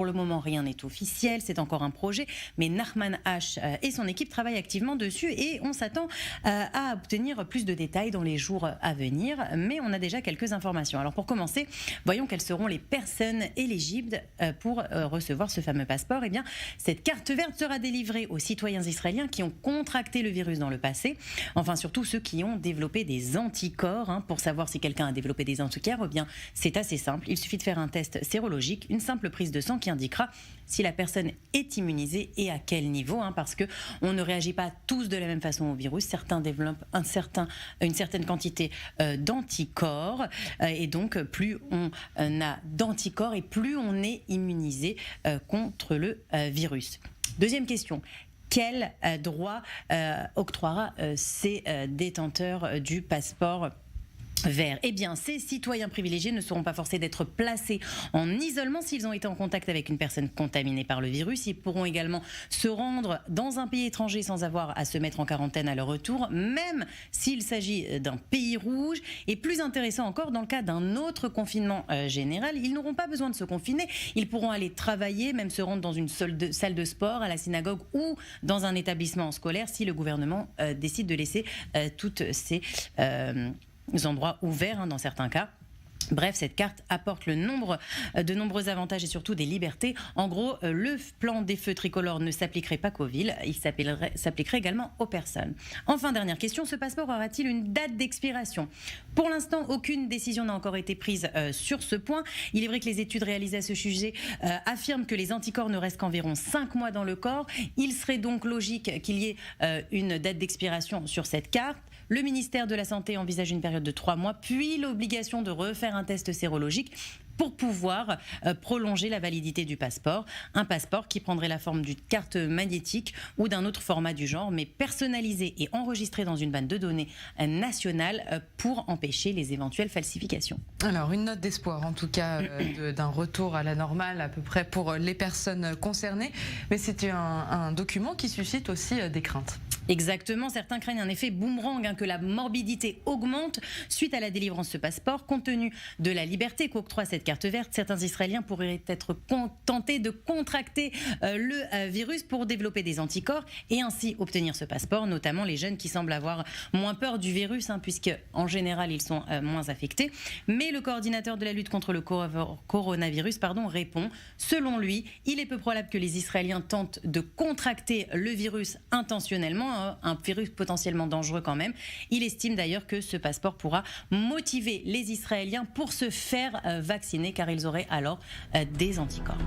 Pour le moment, rien n'est officiel, c'est encore un projet, mais Narman H et son équipe travaillent activement dessus et on s'attend à obtenir plus de détails dans les jours à venir, mais on a déjà quelques informations. Alors pour commencer, voyons quelles seront les personnes éligibles pour recevoir ce fameux passeport. Eh bien, cette carte verte sera délivrée aux citoyens israéliens qui ont contracté le virus dans le passé, enfin surtout ceux qui ont développé des anticorps. Pour savoir si quelqu'un a développé des anticorps, eh bien c'est assez simple, il suffit de faire un test sérologique, une simple prise de sang qui indiquera si la personne est immunisée et à quel niveau, parce que on ne réagit pas tous de la même façon au virus. Certains développent une certaine quantité d'anticorps et donc plus on a d'anticorps et plus on est immunisé contre le virus. Deuxième question. Quel droit octroiera ces détenteurs du passeport vert? Eh bien, ces citoyens privilégiés ne seront pas forcés d'être placés en isolement s'ils ont été en contact avec une personne contaminée par le virus. Ils pourront également se rendre dans un pays étranger sans avoir à se mettre en quarantaine à leur retour, même s'il s'agit d'un pays rouge. Et plus intéressant encore, dans le cas d'un autre confinement général, ils n'auront pas besoin de se confiner. Ils pourront aller travailler, même se rendre dans une salle de sport, à la synagogue ou dans un établissement scolaire si le gouvernement décide de laisser toutes ces endroits ouverts dans certains cas. Bref, cette carte apporte de nombreux avantages et surtout des libertés. En gros, le plan des feux tricolores ne s'appliquerait pas qu'aux villes, il s'appliquerait également aux personnes. Enfin, dernière question, ce passeport aura-t-il une date d'expiration? Pour l'instant, aucune décision n'a encore été prise sur ce point. Il est vrai que les études réalisées à ce sujet affirment que les anticorps ne restent qu'environ 5 mois dans le corps. Il serait donc logique qu'il y ait une date d'expiration sur cette carte. Le ministère de la Santé envisage une période de 3 mois, puis l'obligation de refaire un test sérologique pour pouvoir prolonger la validité du passeport. Un passeport qui prendrait la forme d'une carte magnétique ou d'un autre format du genre, mais personnalisé et enregistré dans une base de données nationale pour empêcher les éventuelles falsifications. Alors, une note d'espoir, en tout cas, d'un retour à la normale à peu près pour les personnes concernées, mais c'est un document qui suscite aussi des craintes. Exactement, certains craignent un effet boomerang, que la morbidité augmente suite à la délivrance de ce passeport. Compte tenu de la liberté qu'octroie cette carte verte, certains Israéliens pourraient être tentés de contracter le virus pour développer des anticorps et ainsi obtenir ce passeport, notamment les jeunes qui semblent avoir moins peur du virus, puisque en général ils sont moins affectés. Mais le coordinateur de la lutte contre le coronavirus répond, selon lui, il est peu probable que les Israéliens tentent de contracter le virus intentionnellement, un virus potentiellement dangereux quand même. Il estime d'ailleurs que ce passeport pourra motiver les Israéliens pour se faire vacciner car ils auraient alors des anticorps.